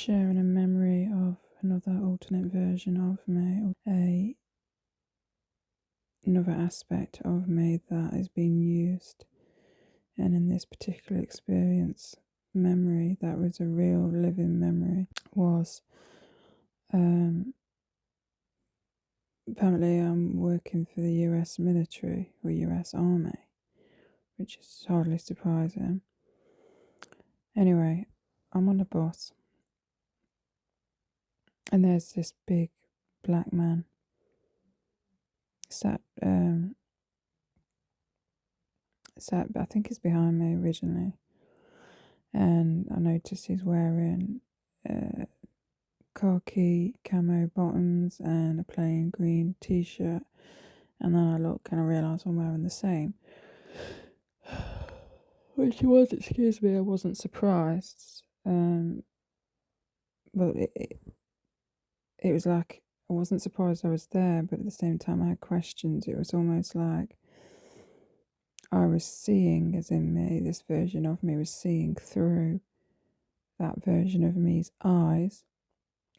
sharing a memory of another alternate version of me, or another aspect of me that is being used. And in this particular experience, memory that was a real living memory was apparently I'm working for the US military or US Army, which is hardly surprising. Anyway, I'm on a bus and there's this big black man sat, I think he's behind me originally, and I noticed he's wearing khaki camo bottoms and a plain green t-shirt, and then I look and I realise I'm wearing the same. Which was, excuse me, I wasn't surprised, but it was like I wasn't surprised I was there, but at the same time I had questions. It was almost like I was seeing, as in me, this version of me was seeing through that version of me's eyes,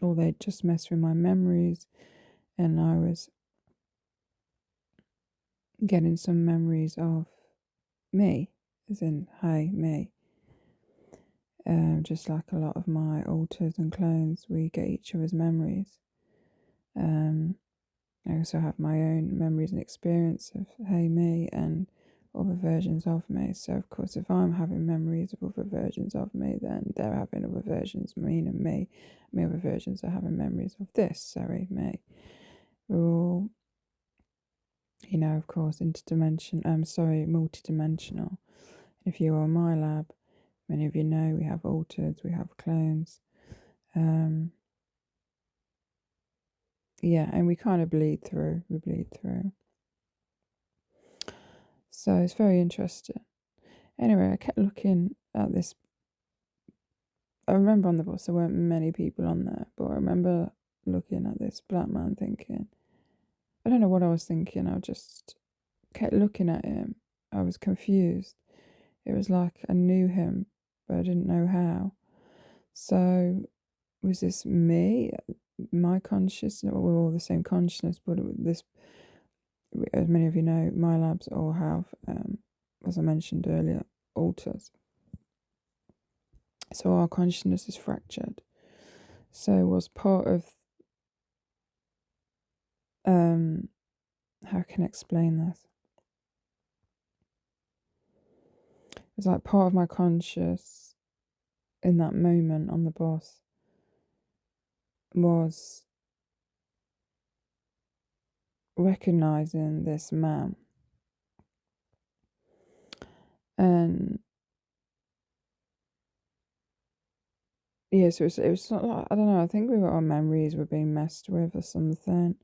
or they'd just messed with my memories, and I was getting some memories of me, as in, hey, me. Just like a lot of my alters and clones, we get each other's memories. I also have my own memories and experience of hey, me, and other versions of me. So, of course, if I'm having memories of other versions of me, then they're having other versions, meaning me. My other versions are having memories of me. We're all, of course, multidimensional. If you are Milab, many of you know we have alters, we have clones. And we kind of bleed through. So it's very interesting. Anyway, I kept looking at this. I remember on the bus there weren't many people on there, but I remember looking at this black man thinking, I don't know what I was thinking, I just kept looking at him. I was confused. It was like I knew him, but I didn't know how. So, was this me, my consciousness? We're all the same consciousness, but this, as many of you know, Milabs all have, as I mentioned earlier, alters. So our consciousness is fractured. So was part of, how can I explain this? It's like part of my conscious in that moment on the bus was recognizing this man. And so it was not like, I don't know, I think our memories were being messed with or something,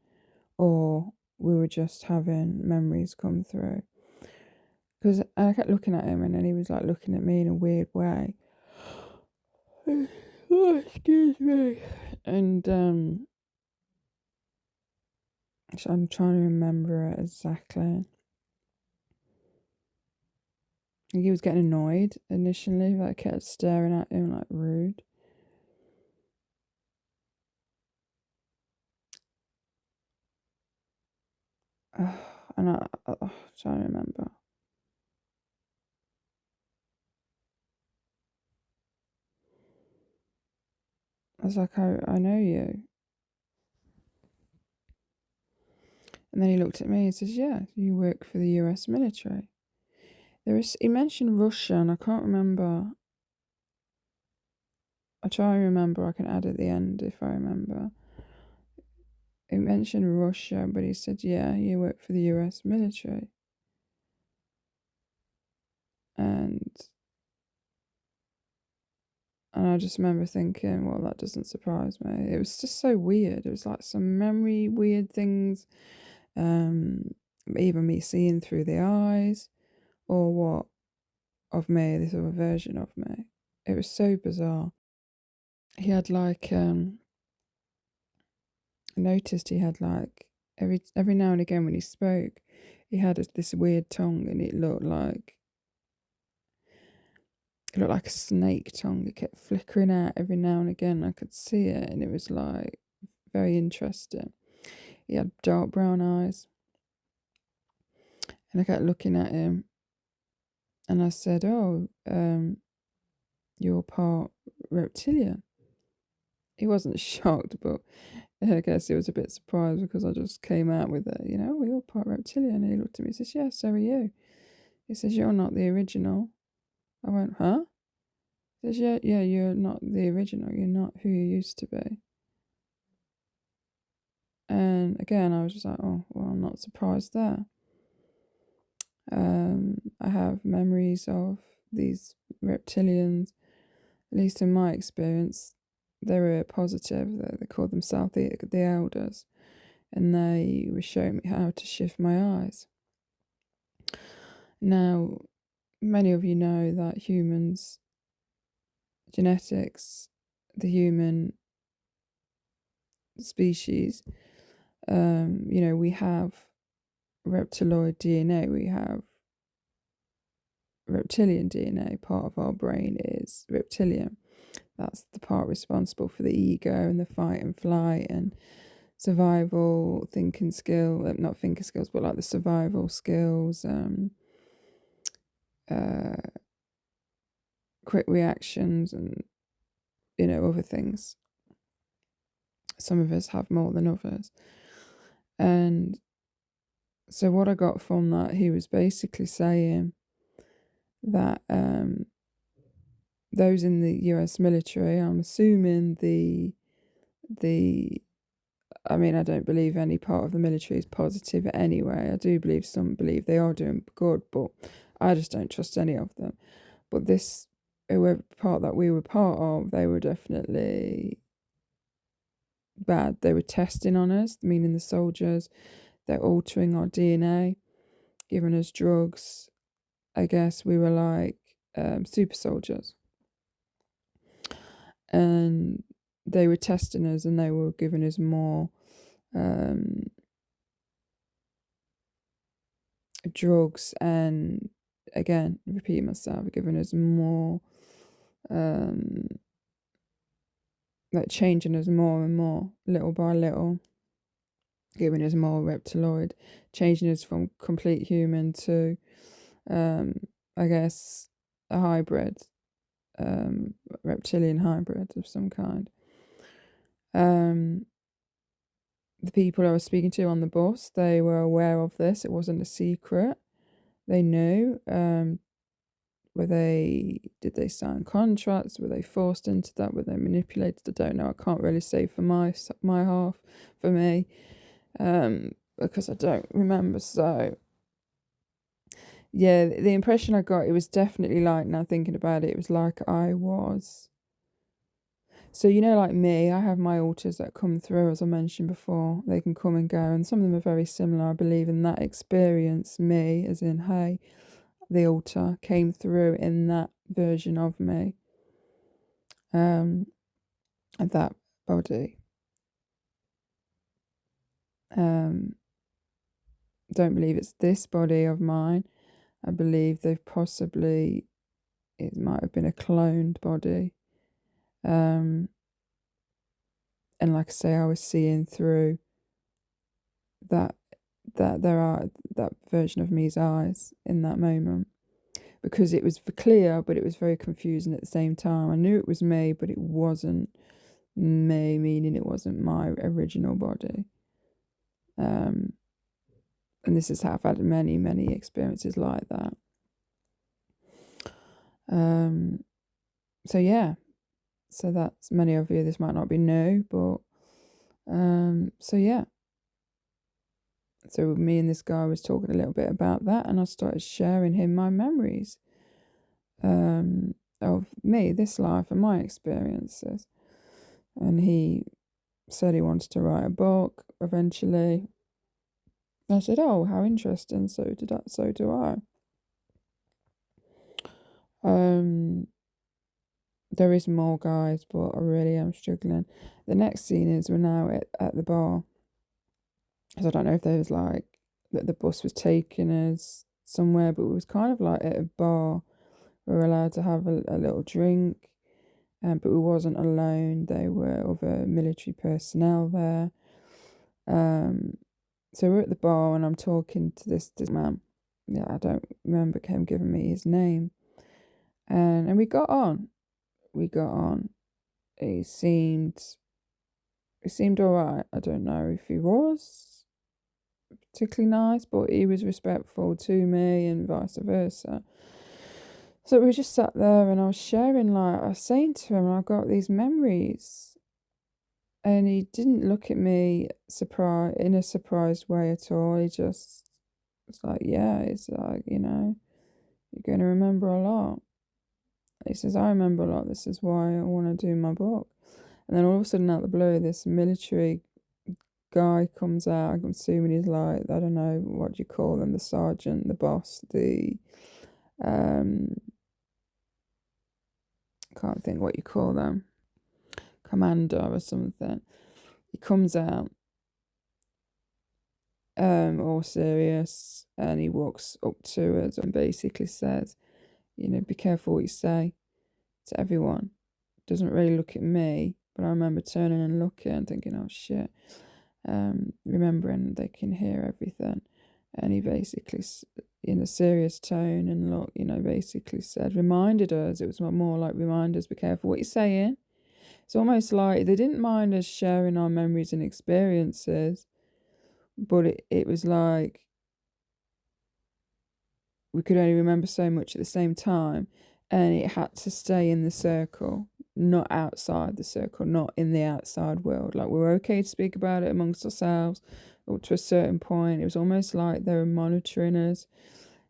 or we were just having memories come through. Because I kept looking at him, and then he was like looking at me in a weird way. Oh, excuse me. And so I'm trying to remember it exactly. He was getting annoyed initially, like I kept staring at him like rude. And I'm trying to remember. I was like, I know you. And then he looked at me and says, yeah, you work for the US military. He mentioned Russia, and I can't remember. I try and remember, I can add at the end if I remember. He mentioned Russia, but he said, yeah, you work for the US military. And I just remember thinking, well, that doesn't surprise me. It was just so weird. It was like some memory weird things. Even me seeing through the eyes, or what, of me, this other version of me. It was so bizarre. He had like, I noticed he had like, every now and again when he spoke, he had this weird tongue, and it looked like It looked like a snake tongue. It kept flickering out every now and again. I could see it, and it was like very interesting. He had dark brown eyes, and I kept looking at him, and I said, "Oh, you're part reptilian." He wasn't shocked, but I guess he was a bit surprised because I just came out with it, "Oh, you're part reptilian." And he looked at me and says, "Yeah, so are you." He says, "You're not the original." I went, "Huh?" He says, "Yeah, you're not the original. You're not who you used to be." And again, I was just like, "Oh, well, I'm not surprised there." I have memories of these reptilians, at least in my experience. They were positive. They called themselves the elders, and they were showing me how to shift my eyes. Now, many of you know that humans, genetics, the human species, we have reptiloid DNA, we have reptilian DNA. Part of our brain is reptilian. That's the part responsible for the ego and the fight and flight and survival, thinking skill, not thinking skills, but like the survival skills, quick reactions, and other things. Some of us have more than others. And so what I got from that, he was basically saying that those in the US military, I'm assuming I don't believe any part of the military is positive anyway. I do believe some believe they are doing good, but I just don't trust any of them. But this, whoever part that we were part of, they were definitely bad. They were testing on us, meaning the soldiers. They're altering our DNA, giving us drugs. I guess we were like super soldiers. And they were testing us, and they were giving us more drugs, and again, repeat myself, giving us more, like changing us more and more, little by little, giving us more reptiloid, changing us from complete human to, I guess, a hybrid, reptilian hybrid of some kind. The people I was speaking to on the bus, they were aware of this. It wasn't a secret. They knew. Did they sign contracts? Were they forced into that? Were they manipulated? I don't know. I can't really say for my half, for me, because I don't remember. So yeah, the impression I got, it was definitely like, now thinking about it, it was like I was. So, like me, I have my alters that come through, as I mentioned before. They can come and go, and some of them are very similar. I believe in that experience, me, as in, hey, the altar came through in that version of me, and that body. Don't believe it's this body of mine. I believe it might have been a cloned body. And like I say, I was seeing through that version of me's eyes in that moment, because it was clear, but it was very confusing at the same time. I knew it was me, but it wasn't me, meaning it wasn't my original body. And this is how I've had many, many experiences like that. So yeah, so that's, many of you, this might not be new, but so yeah. So me and this guy was talking a little bit about that, and I started sharing him my memories of me, this life, and my experiences. And he said he wanted to write a book eventually. I said, "Oh, how interesting! So do I." There is more, guys, but I really am struggling. The next scene is we're now at the bar. So I don't know if there was like that the bus was taking us somewhere, but it was kind of like at a bar We were allowed to have a little drink, but we wasn't alone. There were other military personnel there. So we're at the bar and I'm talking to this man. Yeah, I don't remember him giving me his name. And we got on. We got on. He seemed all right. I don't know if he was particularly nice, but he was respectful to me and vice versa. So we just sat there and I was sharing, I was saying to him, I've got these memories. And he didn't look at me in a surprised way at all. He just was like, yeah, it's like, you're going to remember a lot. He says, I remember a lot. This is why I want to do my book. And then all of a sudden, out of the blue, this military guy comes out. I'm assuming he's like, I don't know, what do you call them? The sergeant, the boss, can't think what you call them, commander or something. He comes out, all serious, and he walks up to us and basically says, be careful what you say to everyone. Doesn't really look at me, but I remember turning and looking and thinking, oh shit, remembering they can hear everything. And he basically, in a serious tone and look, basically reminded us, it was more like reminders, be careful what you're saying. It's almost like they didn't mind us sharing our memories and experiences, but it was like we could only remember so much at the same time, and it had to stay in the circle, not outside the circle, not in the outside world. Like, we were okay to speak about it amongst ourselves up to a certain point. It was almost like they were monitoring us,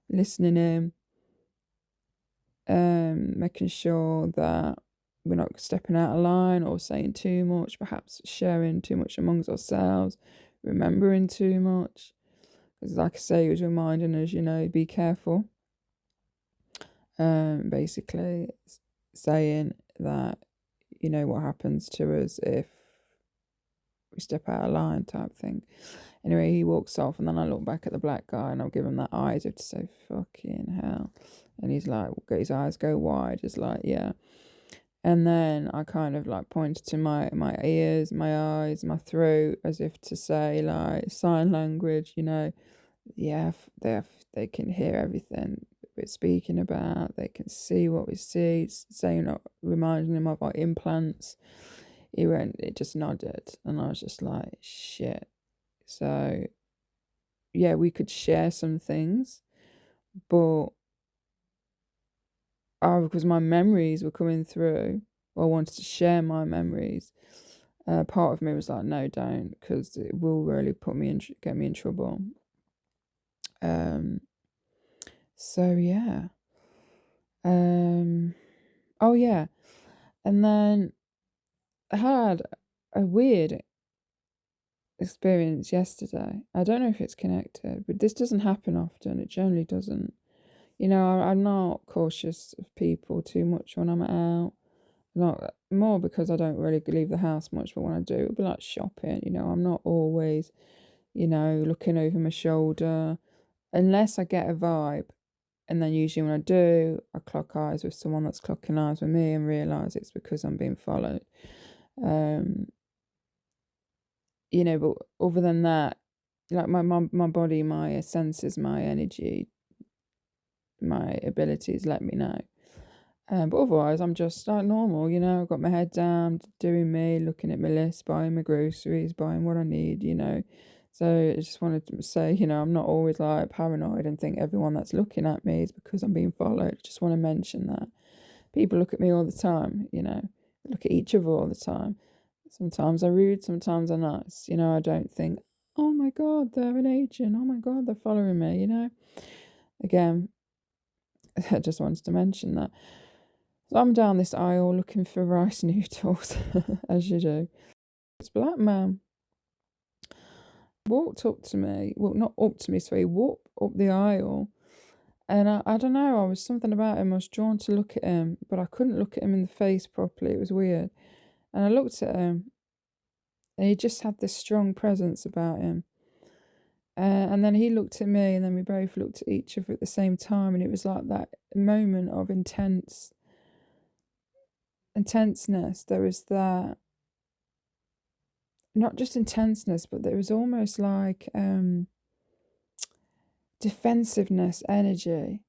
listening in, making sure that we're not stepping out of line or saying too much, perhaps sharing too much amongst ourselves, remembering too much. Because like I say, it was reminding us, be careful. Basically saying that, what happens to us if we step out of line type thing. Anyway, he walks off and then I look back at the black guy and I'll give him that eye as if to say, fucking hell. And he's like, his eyes go wide. It's like, yeah. And then I kind of like pointed to my ears, my eyes, my throat, as if to say, like, sign language, yeah, they can hear everything we're speaking about. They can see what we see. Saying, reminding him of our implants. It just nodded, and I was just like, shit. So, yeah, we could share some things, but because my memories were coming through, I wanted to share my memories. Part of me was like, no, don't, because it will really get me in trouble. So yeah. Oh yeah, and then I had a weird experience yesterday. I don't know if it's connected, but this doesn't happen often. It generally doesn't. I'm not cautious of people too much when I'm out. Not more because I don't really leave the house much, but when I do, it'll be like shopping. I'm not always, looking over my shoulder unless I get a vibe. And then usually when I do, I clock eyes with someone that's clocking eyes with me and realise it's because I'm being followed. But other than that, like my body, my senses, my energy, my abilities let me know. But otherwise, I'm just like normal, I've got my head down, doing me, looking at my list, buying my groceries, buying what I need, So I just wanted to say, I'm not always like paranoid and think everyone that's looking at me is because I'm being followed. I just want to mention that. People look at me all the time, look at each other all the time. Sometimes they're rude, sometimes they're nice. I don't think, oh my God, they're an agent. Oh my God, they're following me, Again, I just wanted to mention that. So I'm down this aisle looking for rice noodles, as you do. This black man walked up to me. Well, not up to me, so he walked up the aisle. And I don't know, I was something about him. I was drawn to look at him, but I couldn't look at him in the face properly. It was weird. And I looked at him, and he just had this strong presence about him. And then he looked at me, and then we both looked at each other at the same time, and it was like that moment of intenseness. There was that, not just intenseness, but there was almost like defensiveness energy,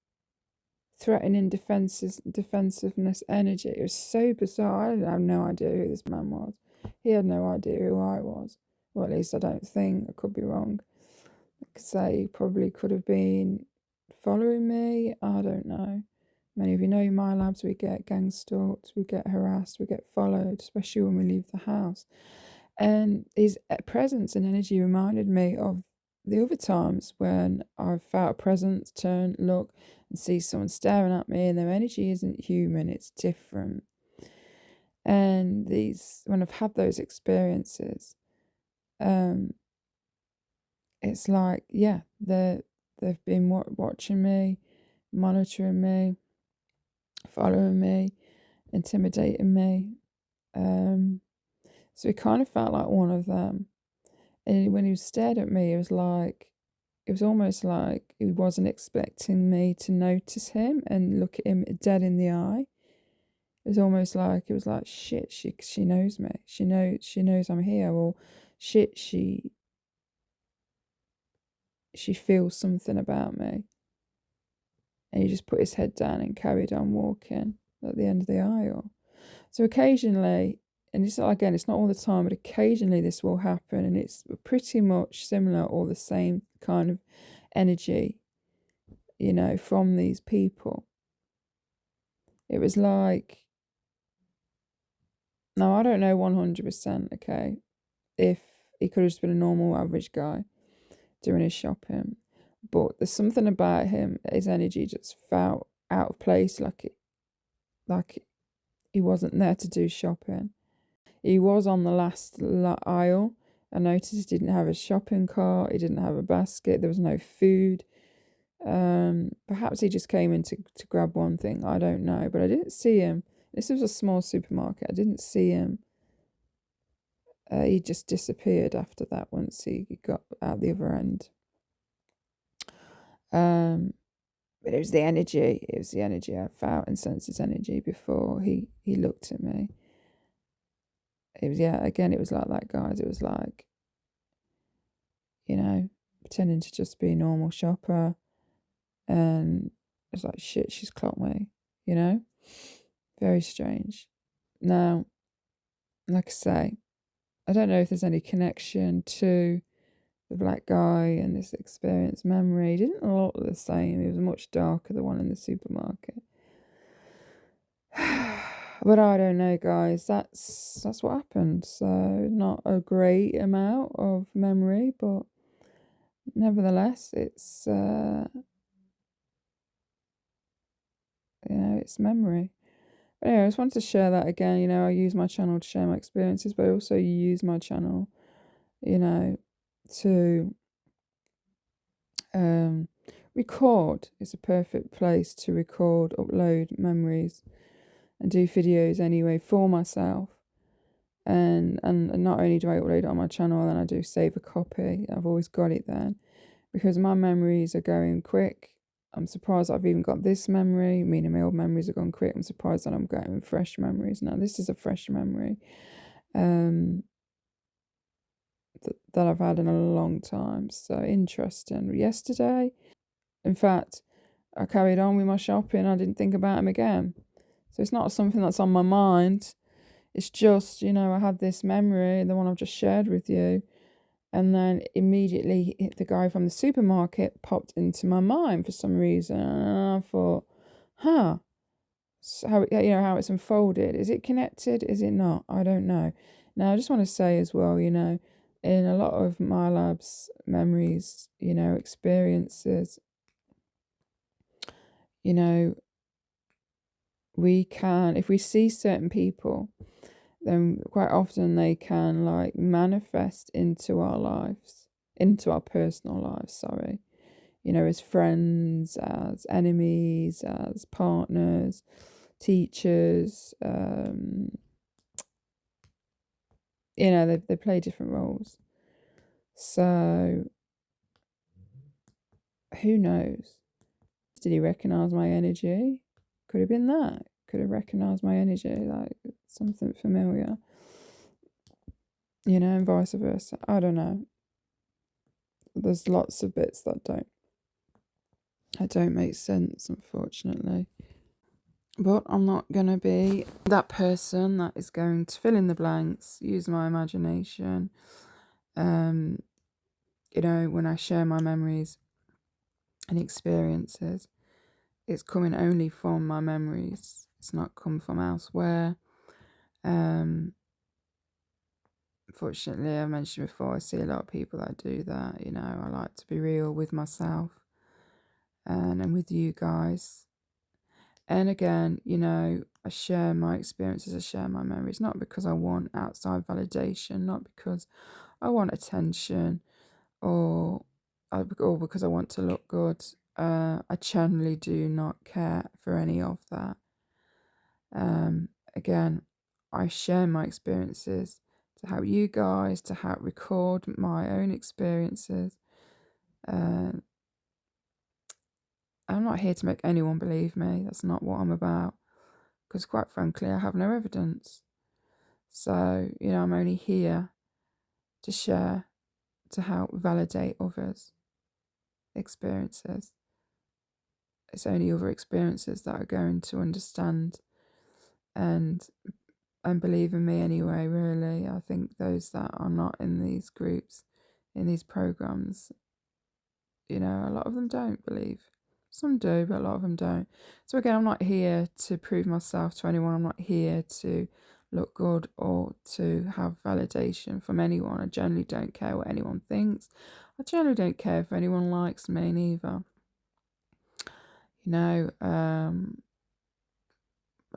threatening defensiveness energy. It was so bizarre. I have no idea who this man was. He had no idea who I was. Well, at least I don't think. I could be wrong. I could say he probably could have been following me. I don't know. Many of you know Milabs, we get gang stalked, we get harassed, we get followed, especially when we leave the house. And his presence and energy reminded me of the other times when I've felt a presence, turn, look, and see someone staring at me, and their energy isn't human, it's different. And when I've had those experiences, it's like, yeah, they've been watching me, monitoring me, following me, intimidating me. So it kind of felt like one of them. And when he stared at me, it was almost like he wasn't expecting me to notice him and look at him dead in the eye. It was like shit, she knows me. She knows I'm here, or shit, she feels something about me. And he just put his head down and carried on walking at the end of the aisle. So occasionally, and it's not all the time, but occasionally this will happen, and it's pretty much similar or the same kind of energy, from these people. It was like, now I don't know 100%, okay, if he could have just been a normal average guy doing his shopping, but there's something about him, his energy just felt out of place, like he wasn't there to do shopping. He was on the last aisle. I noticed he didn't have a shopping cart. He didn't have a basket. There was no food. Perhaps he just came in to grab one thing. I don't know. But I didn't see him. This was a small supermarket. I didn't see him. He just disappeared after that once he got out the other end. But it was the energy. It was the energy I felt and sensed his energy before he looked at me. It was, yeah, again, it was like that, guys. It was like, pretending to just be a normal shopper. And it's like, shit, she's clocked me, Very strange. Now, like I say, I don't know if there's any connection to the black guy and this experience memory. It didn't look the same. It was much darker, the one in the supermarket. But I don't know, guys. That's what happened. So not a great amount of memory, but nevertheless, it's it's memory. But anyway, I just wanted to share that again. I use my channel to share my experiences, but I also use my channel, to record. It's a perfect place to record, upload memories, and do videos anyway for myself. And not only do I upload it on my channel, then I do save a copy. I've always got it then, because my memories are going quick. I'm surprised I've even got this memory, meaning my old memories are gone quick. I'm surprised that I'm getting fresh memories. Now, this is a fresh memory that I've had in a long time. So interesting. Yesterday, in fact, I carried on with my shopping. I didn't think about him again. So it's not something that's on my mind. It's just, I had this memory, the one I've just shared with you. And then immediately the guy from the supermarket popped into my mind for some reason. And I thought, so how it's unfolded. Is it connected? Is it not? I don't know. Now, I just want to say as well, in a lot of Milabs memories, experiences, we can, if we see certain people, then quite often they can like manifest into our lives, into our personal lives, sorry. As friends, as enemies, as partners, teachers, they play different roles. So who knows? Did he recognise my energy? Could have been that. Could have recognised my energy, like something familiar. And vice versa. I don't know. There's lots of bits that don't make sense, unfortunately. But I'm not going to be that person that is going to fill in the blanks, use my imagination. When I share my memories and experiences, it's coming only from my memories. It's not come from elsewhere. Fortunately, I mentioned before, I see a lot of people that do that. I like to be real with myself and with you guys. And again, I share my experiences, I share my memories, not because I want outside validation, not because I want attention or because I want to look good. I generally do not care for any of that. Again, I share my experiences to help you guys, to help record my own experiences. I'm not here to make anyone believe me. That's not what I'm about. Because quite frankly, I have no evidence. So, I'm only here to share, to help validate others' experiences. It's only other experiences that are going to understand and believe in me anyway, really. I think those that are not in these groups, in these programs, a lot of them don't believe. Some do, but a lot of them don't. So again, I'm not here to prove myself to anyone. I'm not here to look good or to have validation from anyone. I generally don't care what anyone thinks. I generally don't care if anyone likes me neither.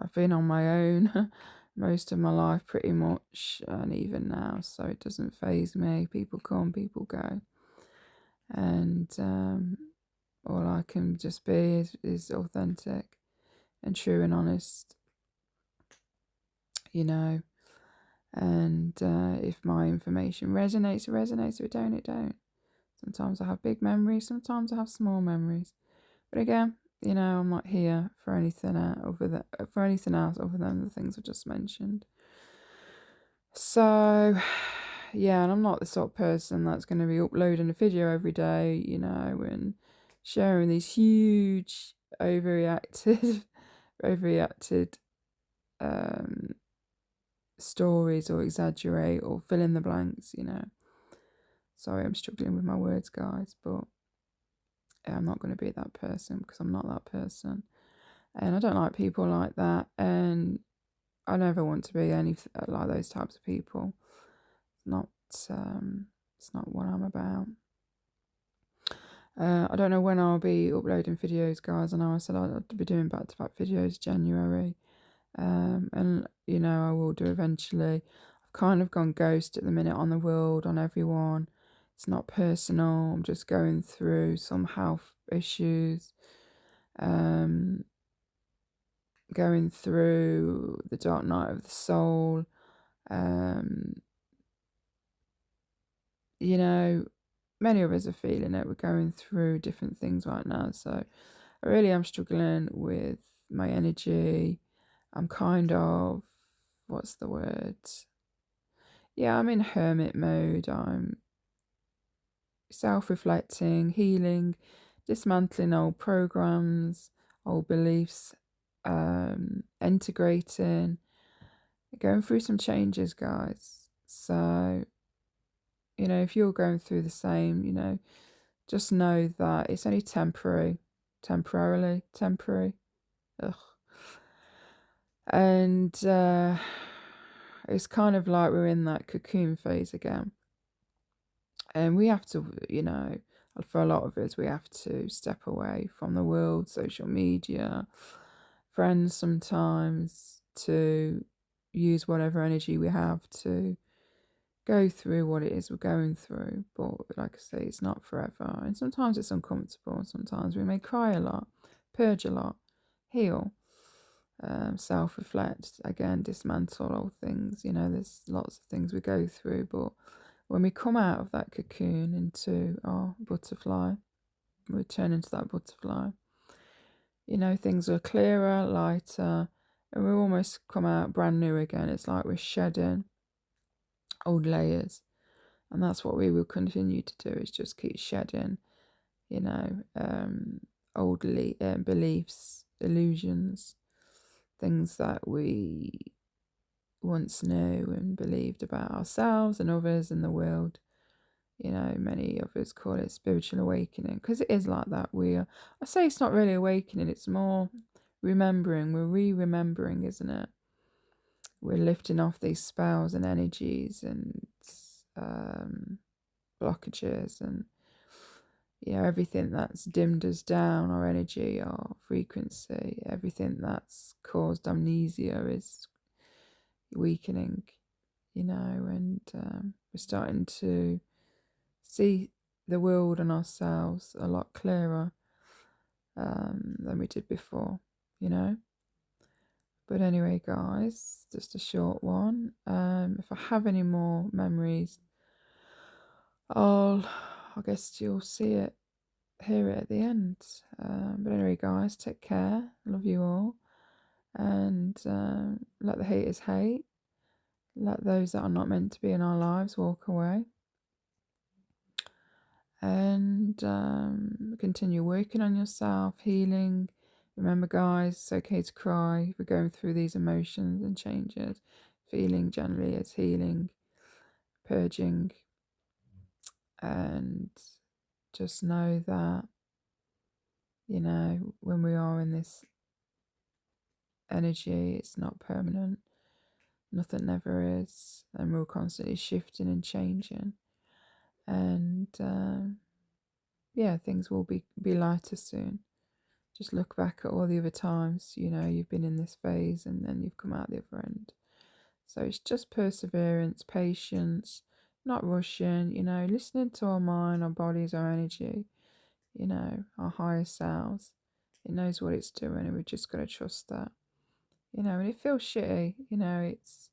I've been on my own most of my life pretty much, and even now, so it doesn't faze me. People come, people go. And all I can just be is authentic and true and honest, and if my information resonates, it resonates. If it don't, it don't. Sometimes I have big memories, sometimes I have small memories. But again, I'm not here for anything else other than the things I just mentioned. So, yeah, and I'm not the sort of person that's going to be uploading a video every day, and sharing these huge overreacted stories or exaggerate or fill in the blanks, Sorry, I'm struggling with my words, guys, but I'm not going to be that person because I'm not that person. And I don't like people like that. And I never want to be any like those types of people. It's not what I'm about. I don't know when I'll be uploading videos, guys. I know I said I'd be doing back-to-back videos January. And, I will do eventually. I've kind of gone ghost at the minute on the world, on everyone. It's not personal. I'm just going through some health issues. Going through the dark night of the soul. Many of us are feeling it. We're going through different things right now. So I really am struggling with my energy. I'm kind of, what's the word? Yeah, I'm in hermit mode. I'm self-reflecting, healing, dismantling old programs, old beliefs, integrating, going through some changes, guys. So, if you're going through the same, just know that it's only temporary. Ugh. And it's kind of like we're in that cocoon phase again. And we have to, for a lot of us, we have to step away from the world, social media, friends sometimes, to use whatever energy we have to go through what it is we're going through. But like I say, it's not forever. And sometimes it's uncomfortable. Sometimes we may cry a lot, purge a lot, heal, self-reflect, again, dismantle old things. There's lots of things we go through. But when we come out of that cocoon into our butterfly, We turn into that butterfly. You know, things are clearer, lighter, and we almost come out brand new again. It's like we're shedding old layers. And that's what we will continue to do, is just keep shedding, you know, old beliefs, illusions, things that we once knew and believed about ourselves and others in the world. You know, many of us call it spiritual awakening, because it is like that. I say it's not really awakening, it's more remembering. We're re-remembering, isn't it? We're lifting off these spells and energies and blockages and, you know, everything that's dimmed us down, our energy, our frequency, everything that's caused amnesia is weakening, you know, and we're starting to see the world and ourselves a lot clearer than we did before, you know. But anyway, guys, just a short one. If I have any more memories, I guess you'll see it, hear it at the end. But anyway, guys, take care. Love you all. And let the haters hate. Let those that are not meant to be in our lives walk away. And continue working on yourself, healing. Remember, guys, it's okay to cry if we're going through these emotions and changes. Feeling generally is healing, purging. And just know that, you know, when we are in this energy, it's not permanent. Nothing never is. And we're constantly shifting and changing. And yeah, things will be lighter soon. Just look back at all the other times, you know, you've been in this phase and then you've come out the other end. So it's just perseverance, patience, not rushing, you know, listening to our mind, our bodies, our energy, you know, our higher selves. It knows what it's doing, and we've just got to trust that, you know. And it feels shitty, you know, it's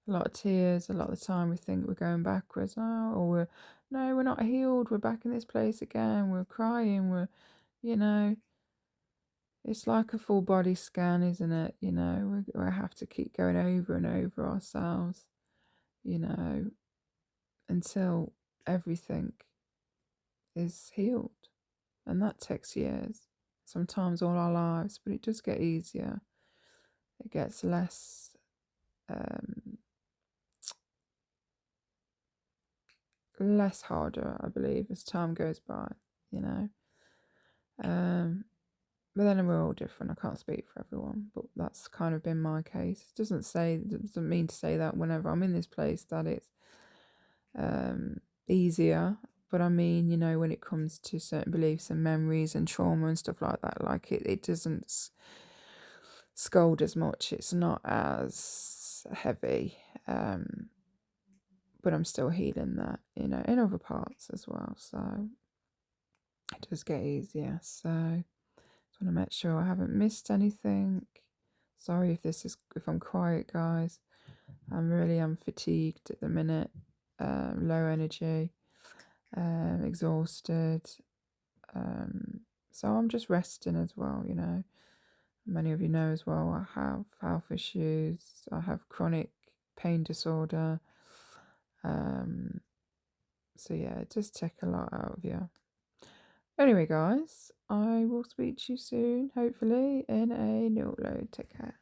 a lot of tears. A lot of the time we think we're going backwards, or we're not healed, we're back in this place again, we're crying, you know, it's like a full body scan, isn't it? You know, we have to keep going over and over ourselves, you know, until everything is healed. And that takes years, sometimes all our lives, but it does get easier. It gets less harder, I believe, as time goes by, you know. But then we're all different. I can't speak for everyone, but that's kind of been my case. It doesn't mean to say that whenever I'm in this place that it's easier. But I mean, you know, when it comes to certain beliefs and memories and trauma and stuff like that, like it doesn't scold as much. It's not as heavy. But I'm still healing that, you know, in other parts as well. So it does get easier. So just want to make sure I haven't missed anything. Sorry if I'm quiet, guys. I'm fatigued at the minute, low energy, exhausted. So I'm just resting as well, you know. Many of you know as well, I have health issues. I have chronic pain disorder. So yeah, it does take a lot out of you. Anyway, guys, I will speak to you soon, hopefully in a new upload. Take care.